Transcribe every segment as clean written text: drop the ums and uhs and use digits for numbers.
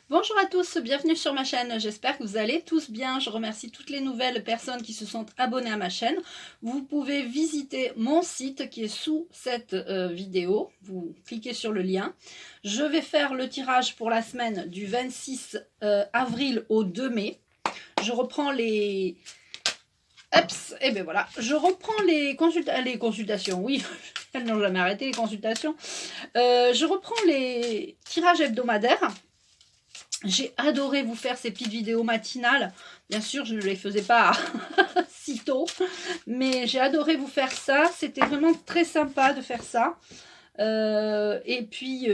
Bonjour à tous, bienvenue sur ma chaîne, j'espère que vous allez tous bien. Je remercie toutes les nouvelles personnes qui se sont abonnées à ma chaîne. Vous pouvez visiter mon site qui est sous cette vidéo, vous cliquez sur le lien. Je vais faire le tirage pour la semaine du 26 avril au 2 mai. Je reprends les... Ups, et ben voilà, je reprends les consultations, oui, elles n'ont jamais arrêté les consultations. Je reprends les tirages hebdomadaires. J'ai adoré vous faire ces petites vidéos matinales. Bien sûr, je ne les faisais pas si tôt, mais j'ai adoré vous faire ça. C'était vraiment très sympa de faire ça. Et puis,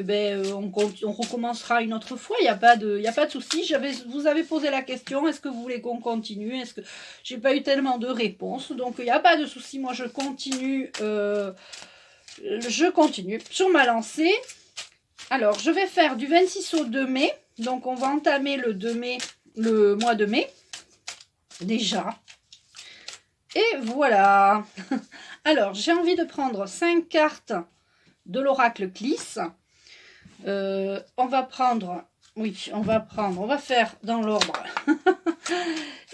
on recommencera une autre fois. Il n'y a pas de souci. Vous avez posé la question, est-ce que vous voulez qu'on continue? Est-ce que j'ai pas eu tellement de réponses? Donc, il n'y a pas de souci. Moi, je continue sur ma lancée. Alors, je vais faire du 26 au 2 mai. Donc, on va entamer le mois de mai. Déjà. Et voilà. Alors, j'ai envie de prendre 5 cartes de l'oracle Clis. On va prendre... Oui, on va faire dans l'ordre.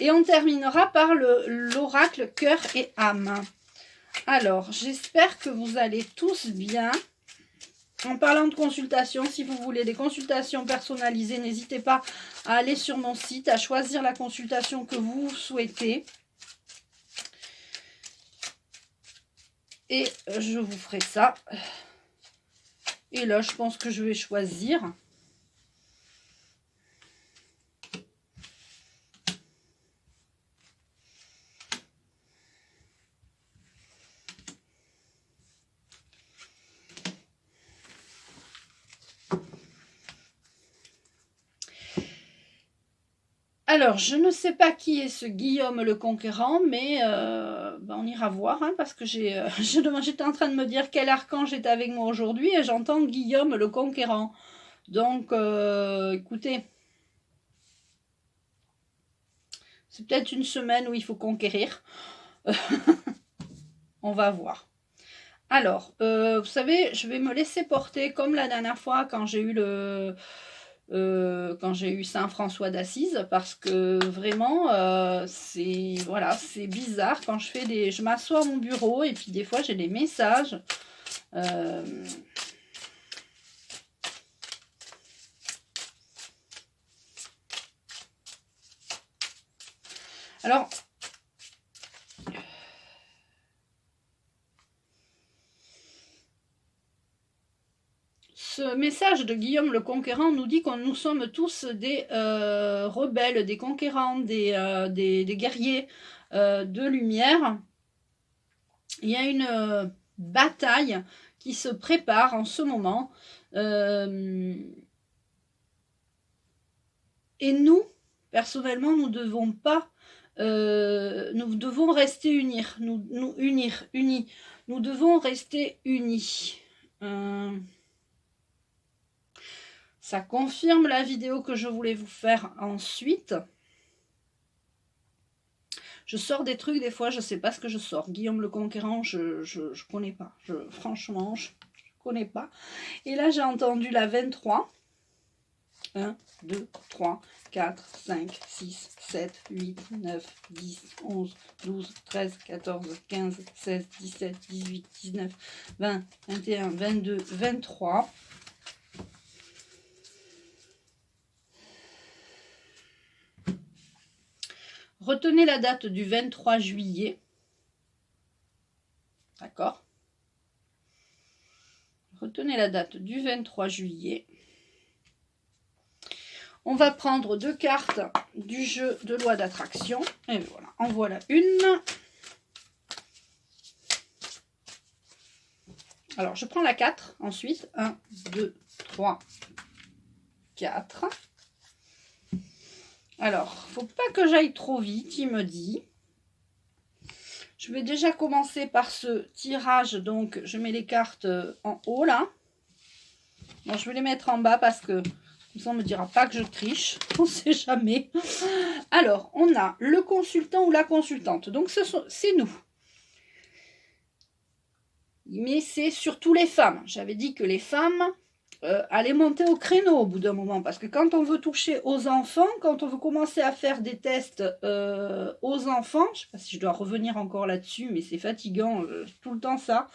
Et on terminera par l'oracle cœur et âme. Alors, j'espère que vous allez tous bien. En parlant de consultation, si vous voulez des consultations personnalisées, n'hésitez pas à aller sur mon site, à choisir la consultation que vous souhaitez. Et je vous ferai ça. Et là, je pense que je vais choisir. Alors, je ne sais pas qui est ce Guillaume le Conquérant, mais on ira voir, hein, parce que j'étais en train de me dire quel archange est avec moi aujourd'hui, et j'entends Guillaume le Conquérant. Donc, écoutez, c'est peut-être une semaine où il faut conquérir. On va voir. Alors, vous savez, je vais me laisser porter comme la dernière fois quand j'ai eu Saint François d'Assise, parce que vraiment c'est bizarre quand je m'assois à mon bureau et puis des fois j'ai des messages. Alors, ce message de Guillaume le Conquérant nous dit que nous sommes tous des rebelles, des conquérants, des guerriers de lumière. Il y a une bataille qui se prépare en ce moment. Et nous, personnellement, nous devons pas... nous devons rester unis. Nous devons rester unis. Ça confirme la vidéo que je voulais vous faire ensuite. Je sors des trucs, des fois, je ne sais pas ce que je sors. Guillaume le Conquérant, je ne connais pas. Franchement, je ne connais pas. Et là, j'ai entendu la 23. 1, 2, 3, 4, 5, 6, 7, 8, 9, 10, 11, 12, 13, 14, 15, 16, 17, 18, 19, 20, 21, 22, 23. Retenez la date du 23 juillet. D'accord? Retenez la date du 23 juillet. On va prendre 2 cartes du jeu de loi d'attraction. Et voilà, en voilà une. Alors, je prends la 4 ensuite. 1, 2, 3, 4. Alors, faut pas que j'aille trop vite, il me dit. Je vais déjà commencer par ce tirage. Donc, je mets les cartes en haut, là. Bon, je vais les mettre en bas parce que comme ça, on ne me dira pas que je triche. On ne sait jamais. Alors, on a le consultant ou la consultante. Donc, c'est nous. Mais c'est surtout les femmes. J'avais dit que les femmes aller monter au créneau au bout d'un moment. Parce que quand on veut toucher aux enfants, quand on veut commencer à faire des tests aux enfants, je ne sais pas si je dois revenir encore là-dessus, mais c'est fatigant, tout le temps ça.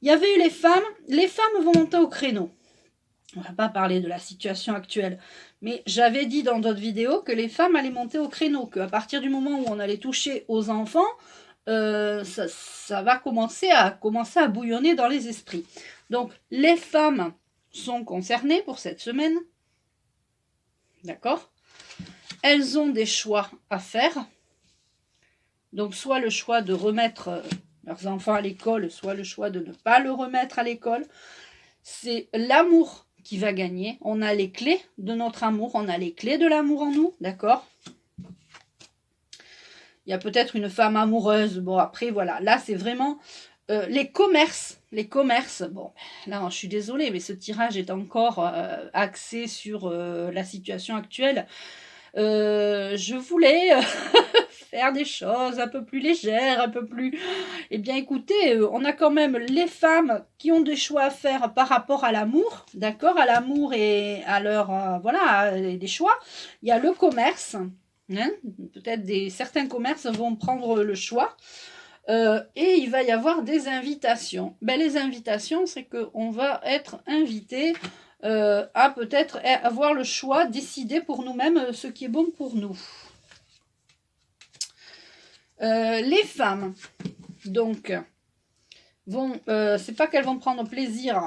Il y avait eu les femmes vont monter au créneau. On ne va pas parler de la situation actuelle, mais j'avais dit dans d'autres vidéos que les femmes allaient monter au créneau, qu'à partir du moment où on allait toucher aux enfants, ça va commencer à bouillonner dans les esprits. Donc les femmes sont concernées pour cette semaine, d'accord? Elles ont des choix à faire, donc soit le choix de remettre leurs enfants à l'école, soit le choix de ne pas le remettre à l'école. C'est l'amour qui va gagner. On a les clés de notre amour, on a les clés de l'amour en nous, d'accord? Il y a peut-être une femme amoureuse. Bon, après, voilà. Là, c'est vraiment les commerces. Les commerces. Bon, là, je suis désolée, mais ce tirage est encore axé sur la situation actuelle. Je voulais faire des choses un peu plus légères, un peu plus... Eh bien, écoutez, on a quand même les femmes qui ont des choix à faire par rapport à l'amour, d'accord? À l'amour et à leur... voilà, des choix. Il y a le commerce. Hein, peut-être certains commerces vont prendre le choix. Et il va y avoir des invitations. Ben, les invitations, c'est qu'on va être invité à peut-être avoir le choix, décider pour nous-mêmes ce qui est bon pour nous. Les femmes, donc, vont, c'est pas qu'elles vont prendre plaisir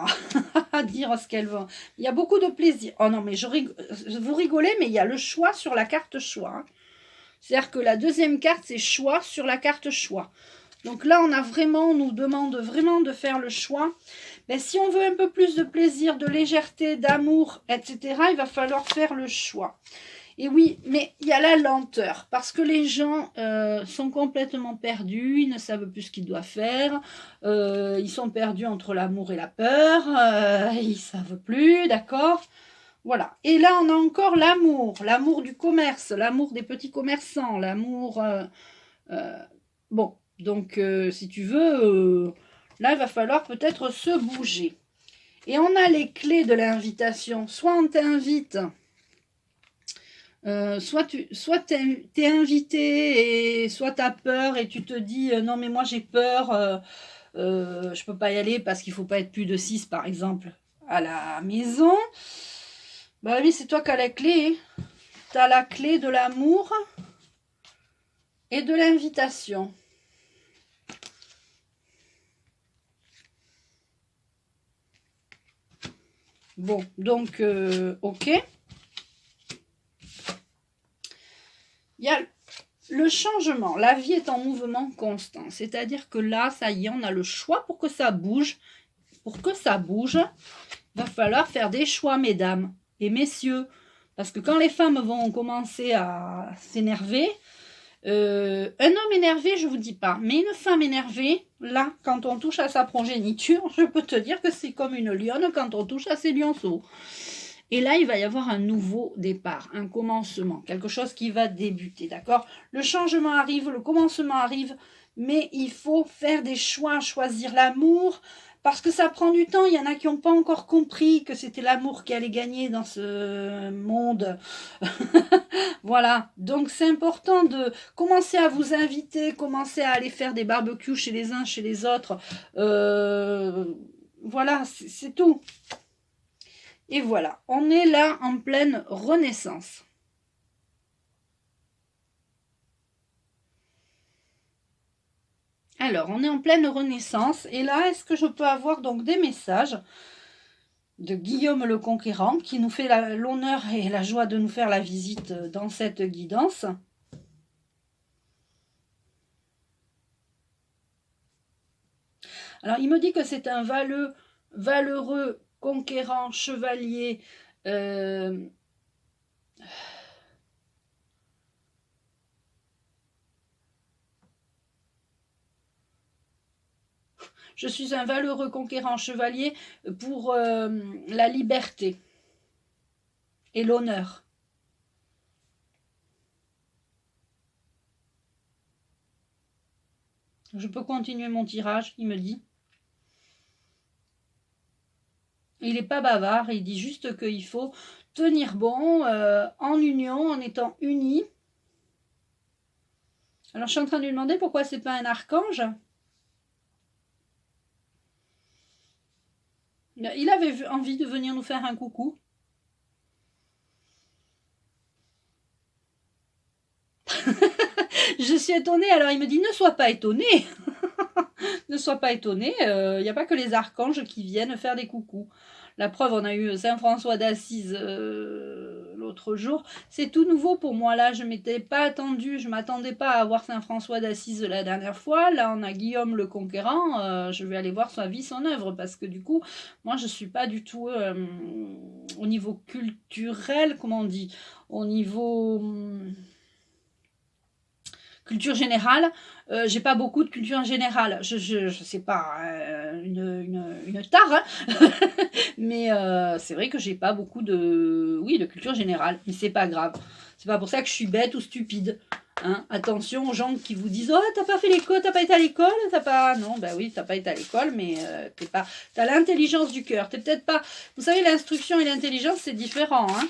à dire ce qu'elles vont. Il y a beaucoup de plaisir. Oh non, mais vous rigolez, mais il y a le choix sur la carte choix. Hein. C'est-à-dire que la deuxième carte, c'est choix sur la carte choix. Donc là, on nous demande vraiment de faire le choix. Mais si on veut un peu plus de plaisir, de légèreté, d'amour, etc., il va falloir faire le choix. Et oui, mais il y a la lenteur, parce que les gens sont complètement perdus, ils ne savent plus ce qu'ils doivent faire, ils sont perdus entre l'amour et la peur, ils ne savent plus, d'accord ? Voilà. Et là, on a encore l'amour du commerce, l'amour des petits commerçants, l'amour... bon, donc si tu veux, là, il va falloir peut-être se bouger. Et on a les clés de l'invitation. Soit on t'invite, soit t'es invité, et soit t'as peur et tu te dis non mais moi j'ai peur, je peux pas y aller parce qu'il faut pas être plus de 6 par exemple à la maison. Bah oui, c'est toi qui as la clé. Tu as la clé de l'amour et de l'invitation. Bon, donc, ok. Il y a le changement. La vie est en mouvement constant. C'est-à-dire que là, ça y est, on a le choix pour que ça bouge. Pour que ça bouge, il va falloir faire des choix, mesdames et messieurs. Parce que quand les femmes vont commencer à s'énerver, un homme énervé, je vous dis pas, mais une femme énervée, là, quand on touche à sa progéniture, je peux te dire que c'est comme une lionne quand on touche à ses lionceaux. Et là, il va y avoir un nouveau départ, un commencement, quelque chose qui va débuter, d'accord? Le changement arrive, le commencement arrive, mais il faut faire des choix, choisir l'amour, parce que ça prend du temps. Il y en a qui n'ont pas encore compris que c'était l'amour qui allait gagner dans ce monde. Voilà, donc c'est important de commencer à vous inviter, commencer à aller faire des barbecues chez les uns, chez les autres. Voilà, c'est tout. Et voilà, on est là en pleine renaissance. Alors, on est en pleine renaissance. Et là, est-ce que je peux avoir donc des messages de Guillaume le Conquérant qui nous fait l'honneur et la joie de nous faire la visite dans cette guidance? Alors, il me dit que c'est un valeureux conquérant, chevalier, je suis un valeureux conquérant chevalier pour la liberté et l'honneur. Je peux continuer mon tirage, il me dit. Il n'est pas bavard, il dit juste qu'il faut tenir bon, en union, en étant unis. Alors je suis en train de lui demander pourquoi c'est pas un archange. Il avait envie de venir nous faire un coucou. Je suis étonnée, alors il me dit ne sois pas étonné. Ne sois pas étonné, il n'y a pas que les archanges qui viennent faire des coucous. La preuve, on a eu Saint François d'Assise l'autre jour. C'est tout nouveau pour moi. Là, je m'étais pas attendue, je m'attendais pas à voir Saint François d'Assise la dernière fois. Là, on a Guillaume le Conquérant. Je vais aller voir sa vie, son œuvre, parce que du coup, moi, je suis pas du tout au niveau culturel, comment on dit, au niveau culture générale, j'ai pas beaucoup de culture générale. Je sais pas, une tare, hein. Mais c'est vrai que j'ai pas beaucoup de culture générale. Mais c'est pas grave. C'est pas pour ça que je suis bête ou stupide. Hein. Attention aux gens qui vous disent oh t'as pas fait l'école, t'as pas été à l'école, t'as pas. Non, bah oui, t'as pas été à l'école, mais t'as l'intelligence du cœur. T'es peut-être pas. Vous savez, l'instruction et l'intelligence, c'est différent. Hein.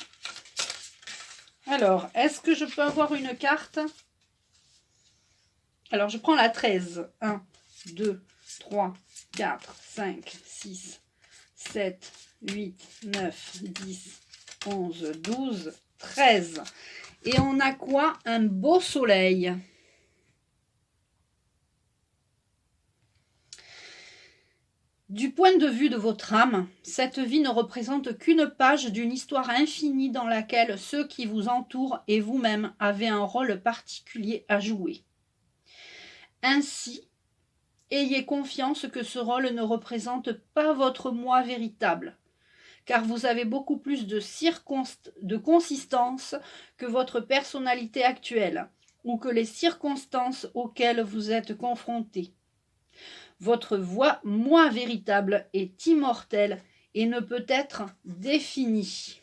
Alors, est-ce que je peux avoir une carte? Alors, je prends la 13. 1, 2, 3, 4, 5, 6, 7, 8, 9, 10, 11, 12, 13. Et on a quoi? Un beau soleil. Du point de vue de votre âme, cette vie ne représente qu'une page d'une histoire infinie dans laquelle ceux qui vous entourent et vous-même avez un rôle particulier à jouer. Ainsi, ayez confiance que ce rôle ne représente pas votre moi véritable, car vous avez beaucoup plus de consistance que votre personnalité actuelle ou que les circonstances auxquelles vous êtes confrontés. Votre moi véritable est immortel et ne peut être défini.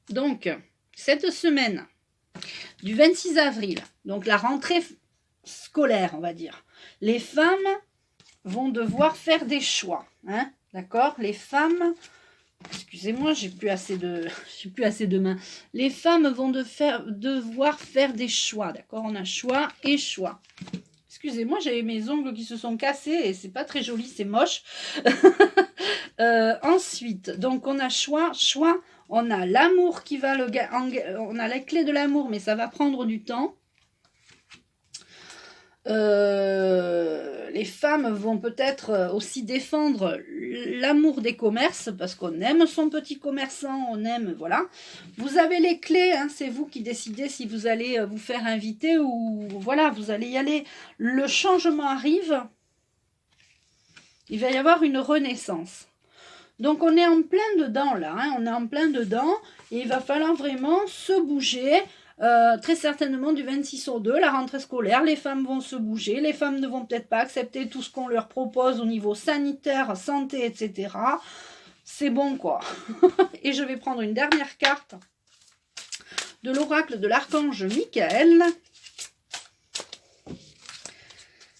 Donc, cette semaine du 26 avril, donc la rentrée scolaire, on va dire, les femmes vont devoir faire des choix. Hein, d'accord? Les femmes, excusez-moi, j'ai plus assez de mains. Les femmes vont devoir faire des choix. D'accord? On a choix et choix. Excusez-moi, j'ai mes ongles qui se sont cassés et c'est pas très joli, c'est moche. Ensuite, donc on a choix. On a l'amour qui va on a la clé de l'amour, mais ça va prendre du temps. Les femmes vont peut-être aussi défendre l'amour des commerces parce qu'on aime son petit commerçant, on aime, voilà. Vous avez les clés, hein, c'est vous qui décidez si vous allez vous faire inviter ou voilà, vous allez y aller. Le changement arrive, il va y avoir une renaissance. Donc on est en plein dedans là, hein, on est en plein dedans et il va falloir vraiment se bouger. Très certainement du 26 au 2, la rentrée scolaire, les femmes vont se bouger, les femmes ne vont peut-être pas accepter tout ce qu'on leur propose au niveau sanitaire, santé, etc. C'est bon quoi. Et je vais prendre une dernière carte de l'oracle de l'archange Michael.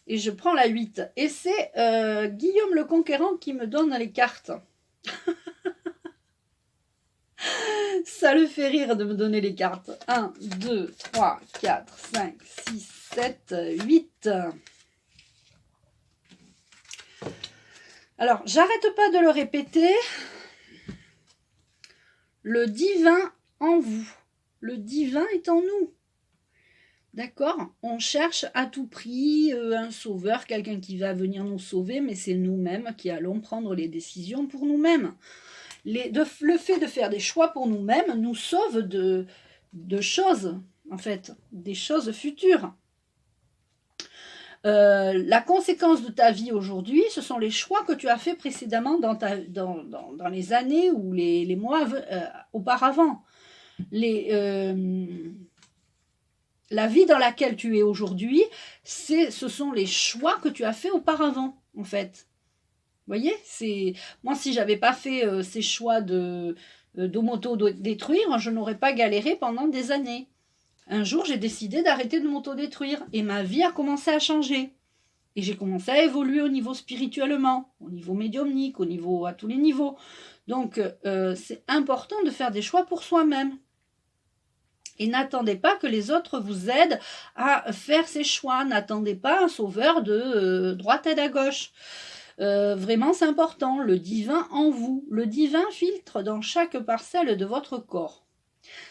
Et je prends la 8. Et c'est Guillaume le Conquérant qui me donne les cartes. Ça le fait rire de me donner les cartes. 1, 2, 3, 4, 5, 6, 7, 8. Alors, j'arrête pas de le répéter. Le divin en vous. Le divin est en nous. D'accord? On cherche à tout prix un sauveur, quelqu'un qui va venir nous sauver, mais c'est nous-mêmes qui allons prendre les décisions pour nous-mêmes. Le fait de faire des choix pour nous-mêmes nous sauve de choses, en fait, des choses futures. La conséquence de ta vie aujourd'hui, ce sont les choix que tu as fait précédemment dans les années ou les mois auparavant. La vie dans laquelle tu es aujourd'hui, ce sont les choix que tu as fait auparavant, en fait. Vous voyez, moi, si j'avais pas fait ces choix de m'auto-détruire, je n'aurais pas galéré pendant des années. Un jour, j'ai décidé d'arrêter de m'autodétruire et ma vie a commencé à changer. Et j'ai commencé à évoluer au niveau spirituellement, au niveau médiumnique, à tous les niveaux. Donc, c'est important de faire des choix pour soi-même. Et n'attendez pas que les autres vous aident à faire ces choix. N'attendez pas un sauveur de droite et à gauche. Vraiment, c'est important. Le divin en vous. Le divin filtre dans chaque parcelle de votre corps.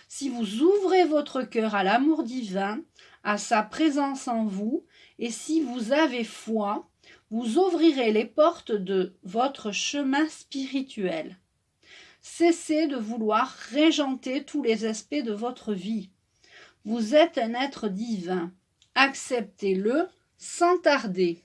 Si vous ouvrez votre cœur à l'amour divin, à sa présence en vous, et si vous avez foi, vous ouvrirez les portes de votre chemin spirituel. Cessez de vouloir régenter tous les aspects de votre vie. Vous êtes un être divin. Acceptez-le sans tarder.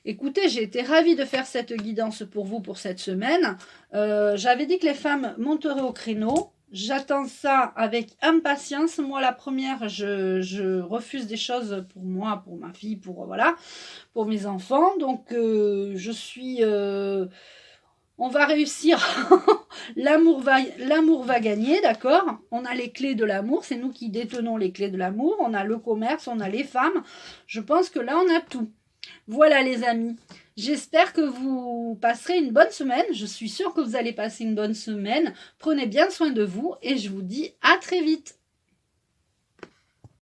Écoutez, j'ai été ravie de faire cette guidance pour vous pour cette semaine. J'avais dit que les femmes monteraient au créneau. J'attends ça avec impatience. Moi, la première, je refuse des choses pour moi, pour ma fille, pour mes enfants. Donc, je suis... on va réussir. L'amour va gagner, d'accord? On a les clés de l'amour. C'est nous qui détenons les clés de l'amour. On a le commerce, on a les femmes. Je pense que là, on a tout. Voilà les amis, j'espère que vous passerez une bonne semaine. Je suis sûre que vous allez passer une bonne semaine. Prenez bien soin de vous et je vous dis à très vite.